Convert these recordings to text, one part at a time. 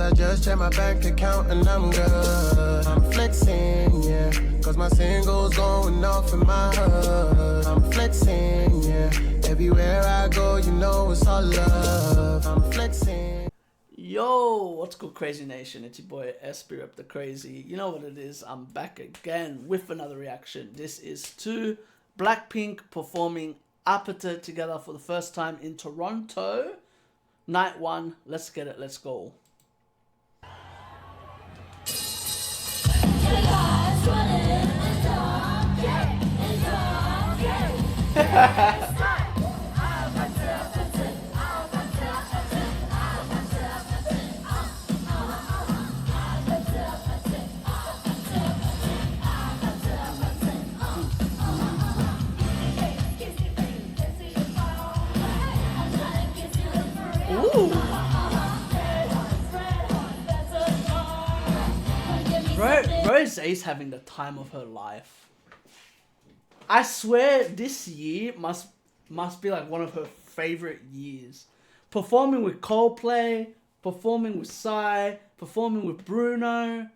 I just check my bank account and I'm good. I'm flexing, yeah, cause my singles going off in my hood. I'm flexing, yeah, everywhere I go, you know it's all love. I'm flexing. Yo, what's good, Crazy Nation? It's your boy Espy Reacts To Crazy. You know what it is, I'm back again with another reaction. This is to Blackpink performing APT together for the first time in Toronto. Night one, let's get it, let's go. Ooh. Rosé's having the time of her life. I swear this year must be like one of her favorite years. Performing with Coldplay, performing with Psy, performing with Bruno.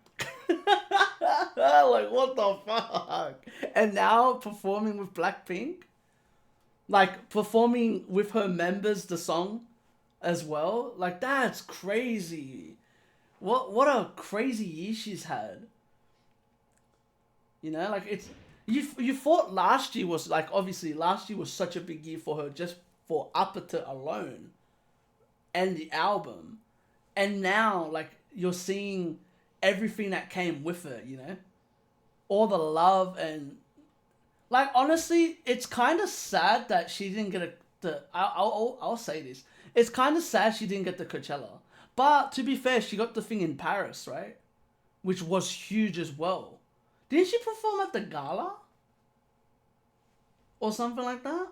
Like, what the fuck? And now performing with Blackpink. Like, performing with her members the song as well. Like, that's crazy. What a crazy year she's had. You know, like, it's you thought last year was like, obviously last year was such a big year for her just for APT alone and the album. And now, like, you're seeing everything that came with it, you know? All the love and, like, honestly, it's kind of sad that she didn't get I'll say this. It's kind of sad she didn't get the Coachella. But to be fair, she got the thing in Paris, right? Which was huge as well. Didn't she perform at the gala? Or something like that?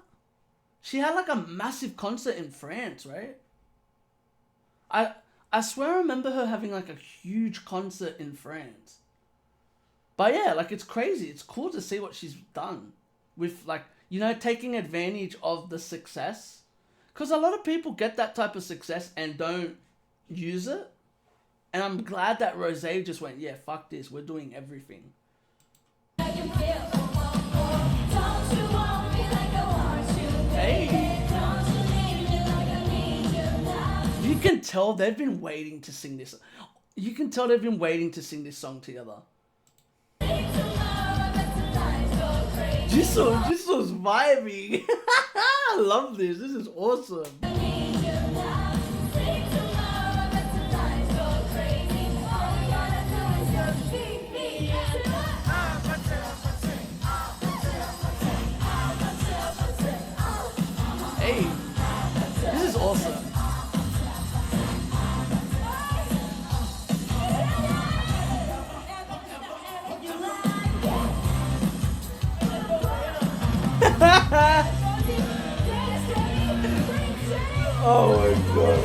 She had like a massive concert in France, right? I swear I remember her having like a huge concert in France. But yeah, like, it's crazy. It's cool to see what she's done with, like, you know, taking advantage of the success. Because a lot of people get that type of success and don't use it. And I'm glad that Rosé just went, yeah, fuck this. We're doing everything. Hey. You can tell they've been waiting to sing this. You can tell they've been waiting to sing this song together. This was vibing. I love this. This is awesome. Hey, this is awesome. Oh my god.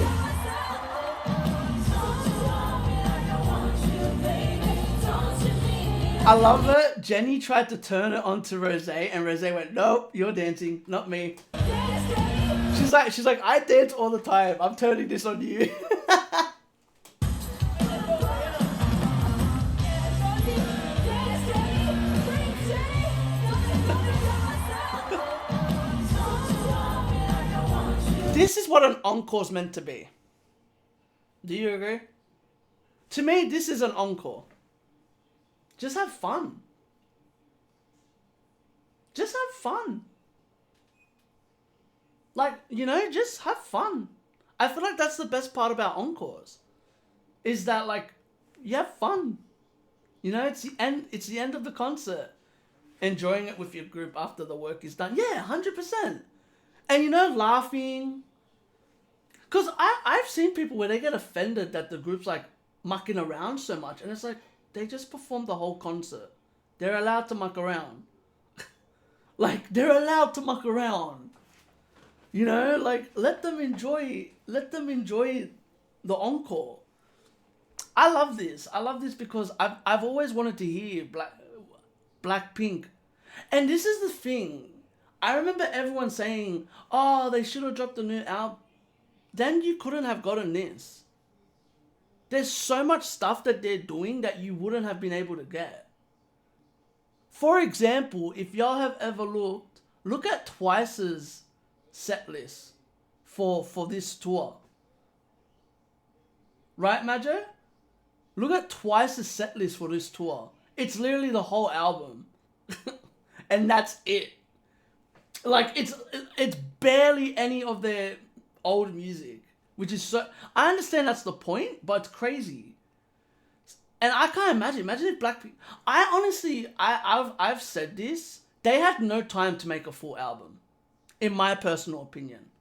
I love it. Jenny tried to turn it onto Rosé and Rosé went, nope, you're dancing, not me. She's like, I dance all the time. I'm turning this on you. This is what an encore's meant to be. Do you agree? To me, this is an encore. Just have fun. Just have fun. Like, you know, just have fun. I feel like that's the best part about encores. Is that, like, you have fun. You know, it's the end of the concert. Enjoying it with your group after the work is done. Yeah, 100%. And, you know, laughing. Because I've seen people where they get offended that the group's, like, mucking around so much. And it's like, they just performed the whole concert. They're allowed to muck around. Like, they're allowed to muck around. You know, like, let them enjoy the encore. I love this. I love this because I've always wanted to hear Blackpink. And this is the thing. I remember everyone saying, oh, they should have dropped a new album. Then you couldn't have gotten this. there's so much stuff that they're doing that you wouldn't have been able to get. For example, if y'all have ever look at Twice's set list for this tour. Right, Majo? Look at Twice's set list for this tour. It's literally the whole album. And that's it. Like, it's barely any of their old music. Which is so... I understand that's the point, but it's crazy. And I can't imagine. Imagine if Blackpink... I honestly... I've said this. They had no time to make a full album. In my personal opinion.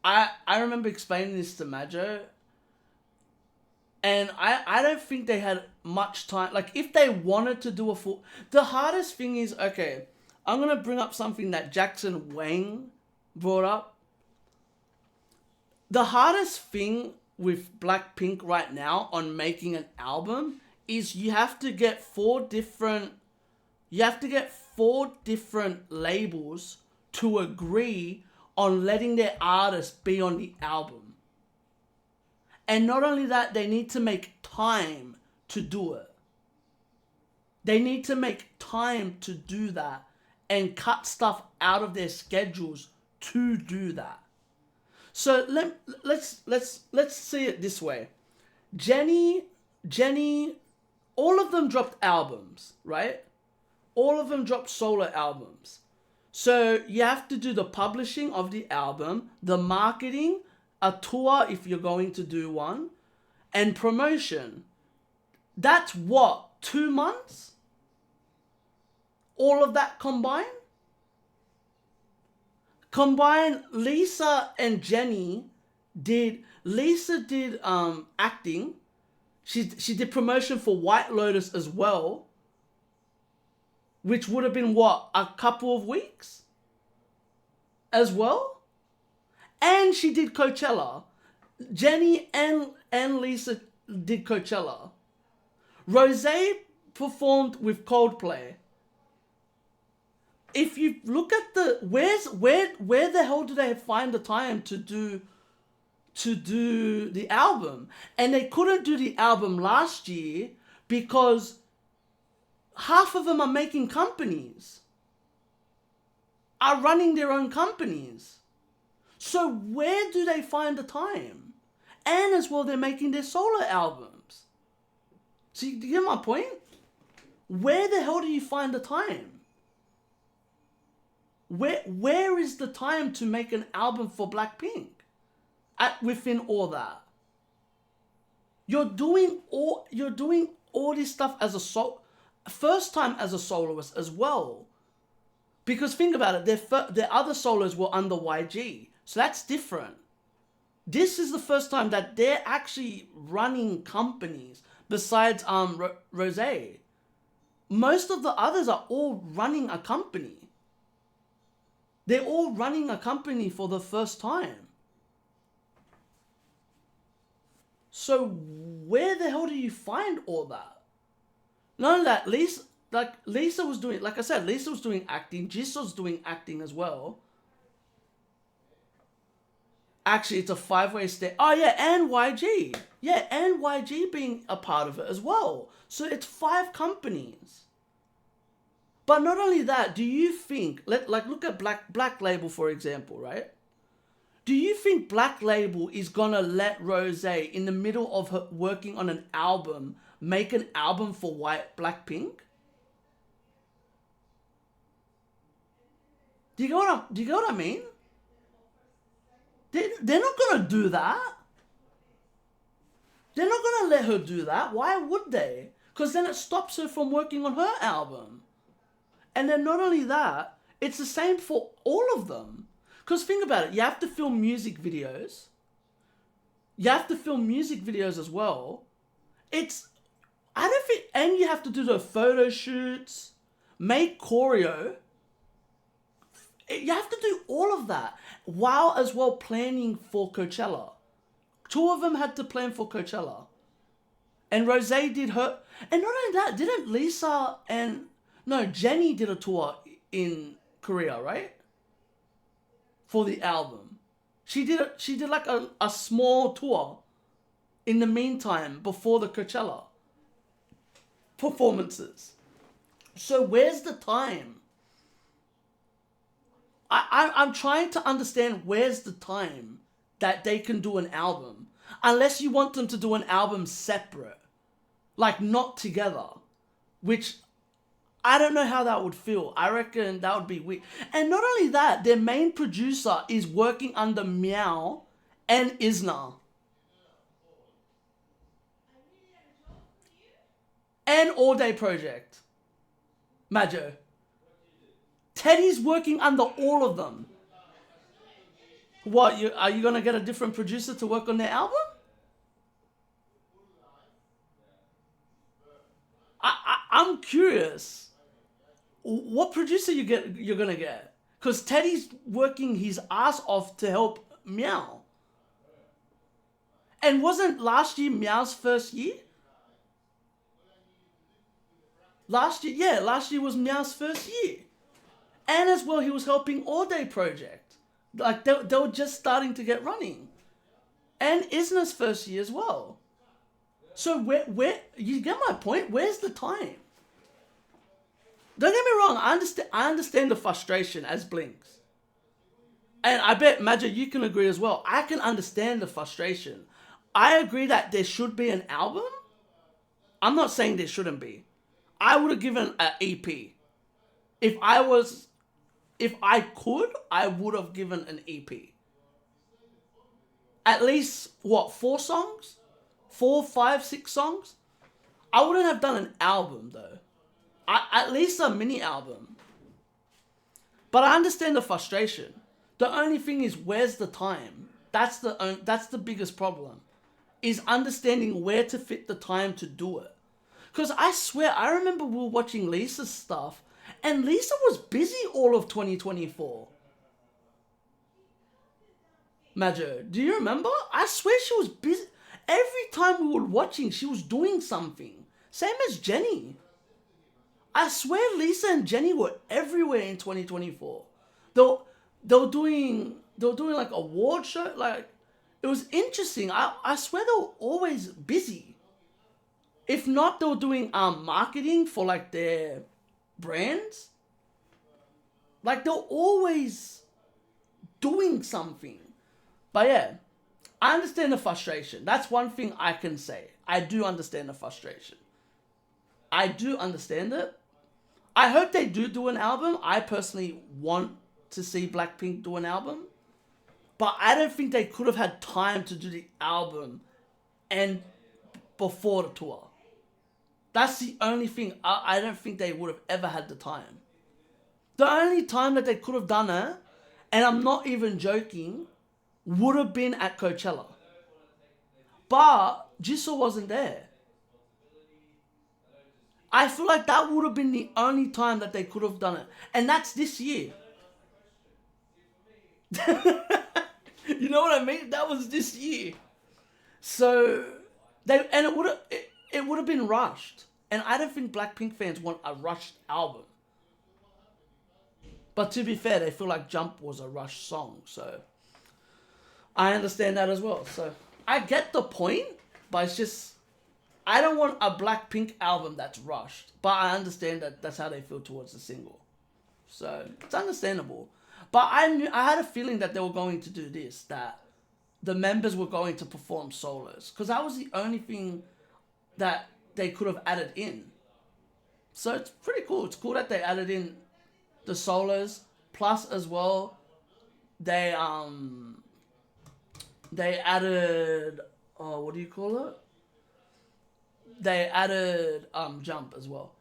I remember explaining this to Majo. And I don't think they had much time. Like, if they wanted to do a full... The hardest thing is... Okay, I'm going to bring up something that Jackson Wang brought up. The hardest thing with Blackpink right now on making an album is you have to get four different labels to agree on letting their artist be on the album. And not only that, they need to make time to do it. They need to make time to do that and cut stuff out of their schedules to do that. So let's see it this way. Jenny, all of them dropped albums, right? All of them dropped solo albums. So you have to do the publishing of the album, the marketing, a tour if you're going to do one, and promotion. That's what, 2 months? All of that combined? Lisa and Jenny did acting. She did promotion for White Lotus as well, which would have been what, a couple of weeks as well. And she did Coachella. Jenny and Lisa did Coachella. Rosé performed with Coldplay. If you look at the where the hell do they find the time to do the album? And they couldn't do the album last year because half of them are making companies, are running their own companies. So where do they find the time? And as well, they're making their solo albums. See, do you get my point? Where the hell do you find the time? Where is the time to make an album for Blackpink? Within all that, you're doing all this stuff as first time as a soloist as well. Because think about it, their other solos were under YG, so that's different. This is the first time that they're actually running companies besides Rosé. Most of the others are all running a company. They're all running a company for the first time. So where the hell do you find all that? Not only that, Lisa was doing, like I said, Lisa was doing acting. Jisoo's doing acting as well. Actually, it's a 5-way stay. Oh yeah, and YG. Yeah, and YG being a part of it as well. So it's 5 companies. But not only that, do you think, look at Black Label, for example, right? Do you think Black Label is gonna let Rosé, in the middle of her working on an album, make an album for Blackpink? Do you get what I mean? They're not gonna do that. They're not gonna let her do that. Why would they? Because then it stops her from working on her album. And then not only that, it's the same for all of them. Because think about it, you have to film music videos. You have to film music videos as well. And you have to do the photo shoots, make choreo. You have to do all of that while as well planning for Coachella. 2 of them had to plan for Coachella. And Rosé did her... And not only that, didn't Lisa and... No, Jenny did a tour in Korea, right? For the album. She did like a small tour in the meantime before the Coachella performances. So where's the time? I'm trying to understand where's the time that they can do an album. Unless you want them to do an album separate. Like not together. Which I don't know how that would feel. I reckon that would be weird. And not only that, their main producer is working under Meow and Isna. And All Day Project. Majo. Teddy's working under all of them. What, are you going to get a different producer to work on their album? I'm curious. What producer you're going to get? Because Teddy's working his ass off to help Meow. And wasn't last year Meow's first year? Last year was Meow's first year. And as well, he was helping All Day Project. Like, they were just starting to get running. And Isna's first year as well. So, where you get my point? Where's the time? Don't get me wrong, I understand the frustration as Blinks. And I bet, Majo, you can agree as well. I can understand the frustration. I agree that there should be an album. I'm not saying there shouldn't be. I would have given an EP. If I could, I would have given an EP. At least, 4 songs? 4, 5, 6 songs? I wouldn't have done an album, though. At least a mini album. But I understand the frustration. The only thing is, where's the time? That's the biggest problem. Is understanding where to fit the time to do it. Because I swear, I remember we were watching Lisa's stuff, and Lisa was busy all of 2024. Majo, do you remember? I swear she was busy. Every time we were watching, she was doing something. Same as Jenny. I swear Lisa and Jenny were everywhere in 2024. They were doing like award show. Like, it was interesting. I swear they were always busy. If not, they were doing marketing for like their brands. Like, they're always doing something. But yeah, I understand the frustration. That's one thing I can say. I do understand the frustration. I do understand it. I hope they do an album. I personally want to see Blackpink do an album. But I don't think they could have had time to do the album and before the tour. That's the only thing. I don't think they would have ever had the time. The only time that they could have done it, and I'm not even joking, would have been at Coachella. But Jisoo wasn't there. I feel like that would have been the only time that they could have done it. And that's this year. You know what I mean? That was this year. So, it would have been rushed. And I don't think Blackpink fans want a rushed album. But to be fair, they feel like Jump was a rushed song. So, I understand that as well. So, I get the point. But it's just, I don't want a Blackpink album that's rushed. But I understand that that's how they feel towards the single. So, it's understandable. But I had a feeling that they were going to do this. That the members were going to perform solos. Because that was the only thing that they could have added in. So it's pretty cool. It's cool that they added in the solos. Plus as well, they added, what do you call it? They added Jump as well.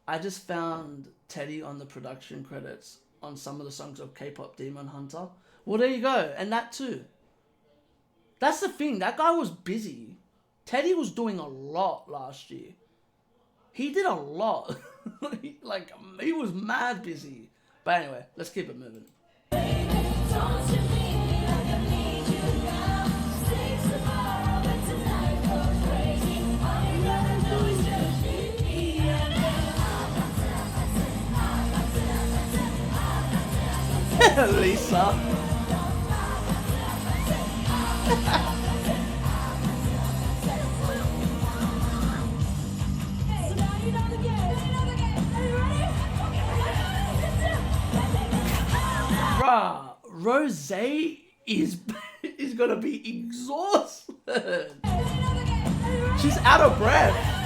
I just found Teddy on the production credits on some of the songs of K-Pop Demon Hunter. Well, there you go. And that too. That's the thing. That guy was busy. Teddy was doing a lot last year. He did a lot. He was mad busy. But anyway, let's keep it moving. Lisa. Rosé is is gonna be exhausted. She's out of breath.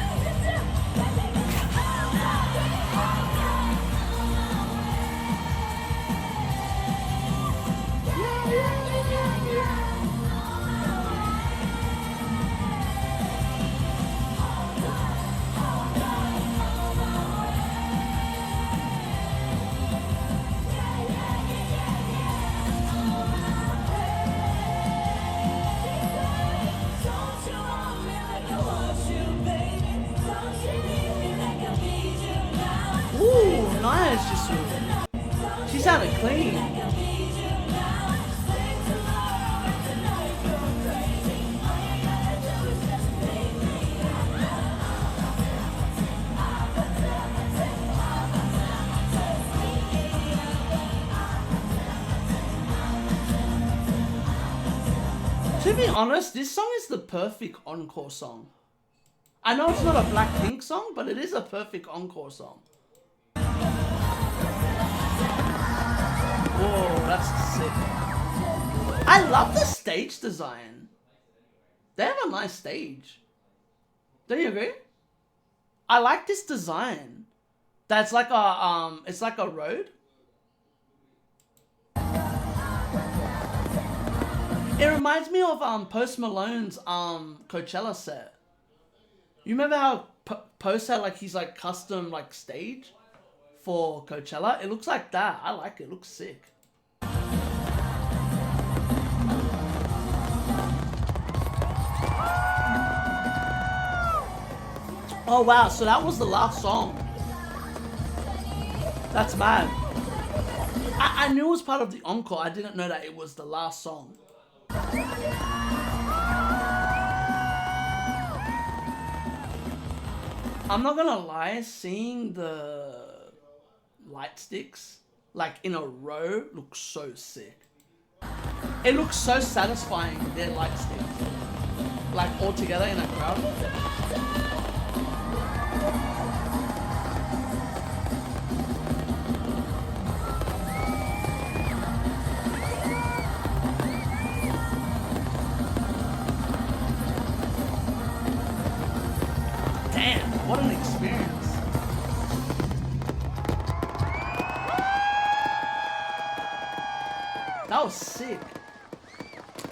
Ooh, nice, Jisoo. She sounded clean. To be honest, this song is the perfect encore song. I know it's not a Blackpink song, but it is a perfect encore song. Whoa, that's sick. I love the stage design. They have a nice stage. Don't you agree? I like this design. That's like a it's like a road. It reminds me of Post Malone's Coachella set. You remember how Post had like his like custom like stage for Coachella? It looks like that. I like it. It looks sick. Oh wow, so that was the last song. That's mad. I knew it was part of the encore. I didn't know that it was the last song. I'm not gonna lie, seeing the light sticks like in a row looks so sick. It looks so satisfying, their light sticks. Like all together in a crowd. What an experience. That was sick.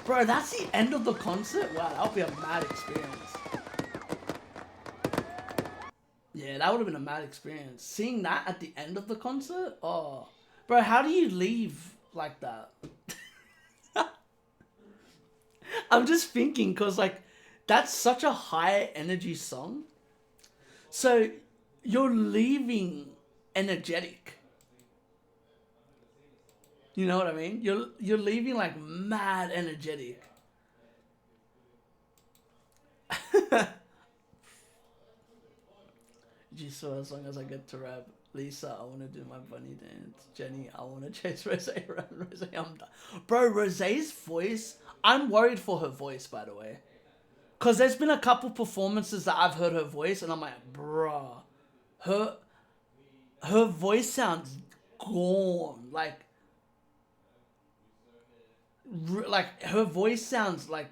Bro, that's the end of the concert? Wow, that would be a mad experience. Yeah, that would have been a mad experience. Seeing that at the end of the concert? Oh. Bro, how do you leave like that? I'm just thinking, because like, that's such a high energy song. So you're leaving energetic. You know what I mean? You're leaving like mad energetic. Jisoo, as long as I get to rap. Lisa, I want to do my bunny dance. Jenny, I want to chase Rosé around. Rosé, I'm done. Bro, Rosé's voice, I'm worried for her voice, by the way. Because there's been a couple performances that I've heard her voice and I'm like, bruh, her voice sounds gone. Like her voice sounds like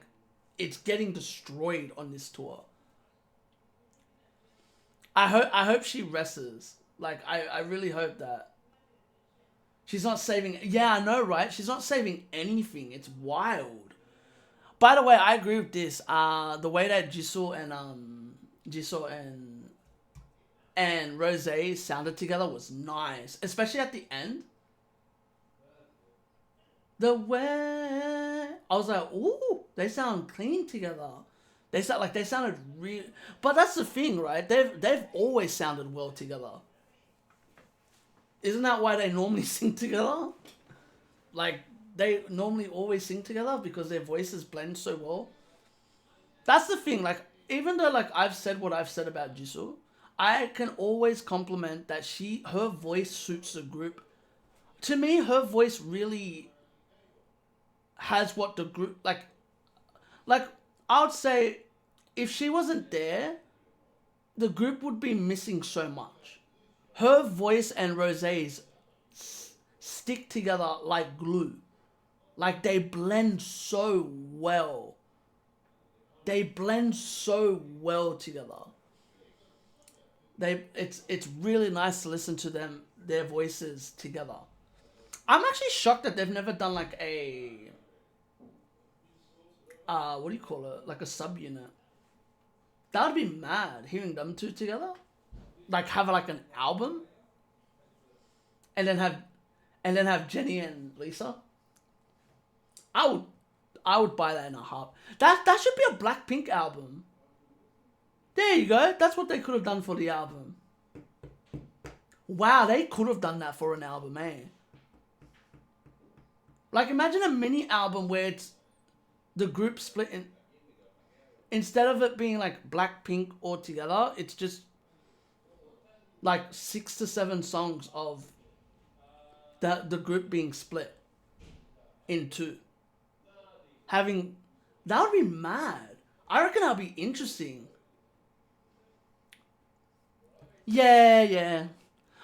it's getting destroyed on this tour. I hope she rests. Like, I really hope that. She's not saving, yeah, I know, right? She's not saving anything. It's wild. By the way, I agree with this. The way that Jisoo and Rosé sounded together was nice, especially at the end. The way I was like, ooh, they sound clean together. They sounded real. But that's the thing, right? They've always sounded well together. Isn't that why they normally sing together? Like, they normally always sing together because their voices blend so well. That's the thing, like, even though like I've said what I've said about Jisoo, I can always compliment that her voice suits the group. To me, her voice really has what the group, like I would say if she wasn't there, the group would be missing so much. Her voice and Rosé's stick together like glue. Like, they blend so well. They blend so well together. It's really nice to listen to their voices together. I'm actually shocked that they've never done like a what do you call it? Like a subunit. That would be mad, hearing them two together. Like have like an album and then have Jenny and Lisa. I would buy that in a heart. That should be a Blackpink album. There you go. That's what they could have done for the album. Wow, they could have done that for an album, eh? Like, imagine a mini album where it's the group split in. Instead of it being like Blackpink all together, it's just like 6 to 7 songs of the group being split in two. That would be mad. I reckon that would be interesting. Yeah.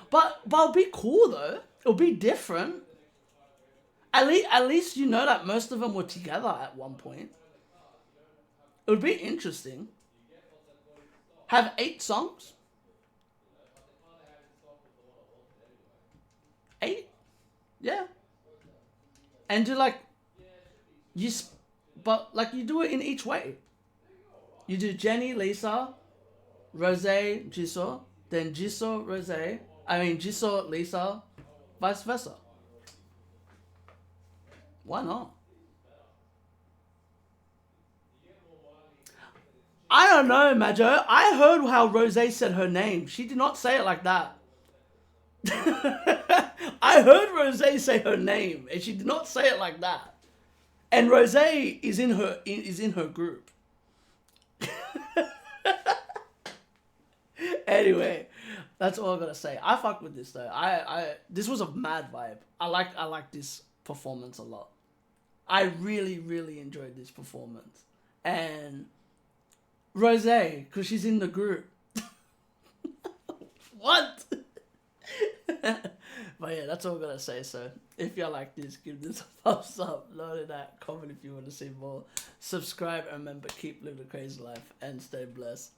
But it'll be cool though. It'll be different. At least you know that most of them were together at one point. It would be interesting. Have 8 songs? 8? Yeah. And do like but like you do it in each way. You do Jenny, Lisa, Rosé, Jisoo, then Jisoo, Rosé. Jisoo, Lisa, vice versa. Why not? I don't know, Majo. I heard how Rosé said her name. She did not say it like that. I heard Rosé say her name, and she did not say it like that. And Rosé is in her group. Anyway, that's all I gotta say. I fuck with this though. This was a mad vibe. I like this performance a lot. I really, really enjoyed this performance. And Rosé, because she's in the group. What? But yeah, that's all I gotta say. So if you like this, give this a thumbs up. Load that, comment if you want to see more. Subscribe, and remember, keep living a crazy life and stay blessed.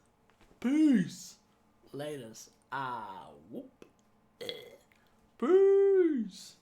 Peace. Laters. Whoop. Peace.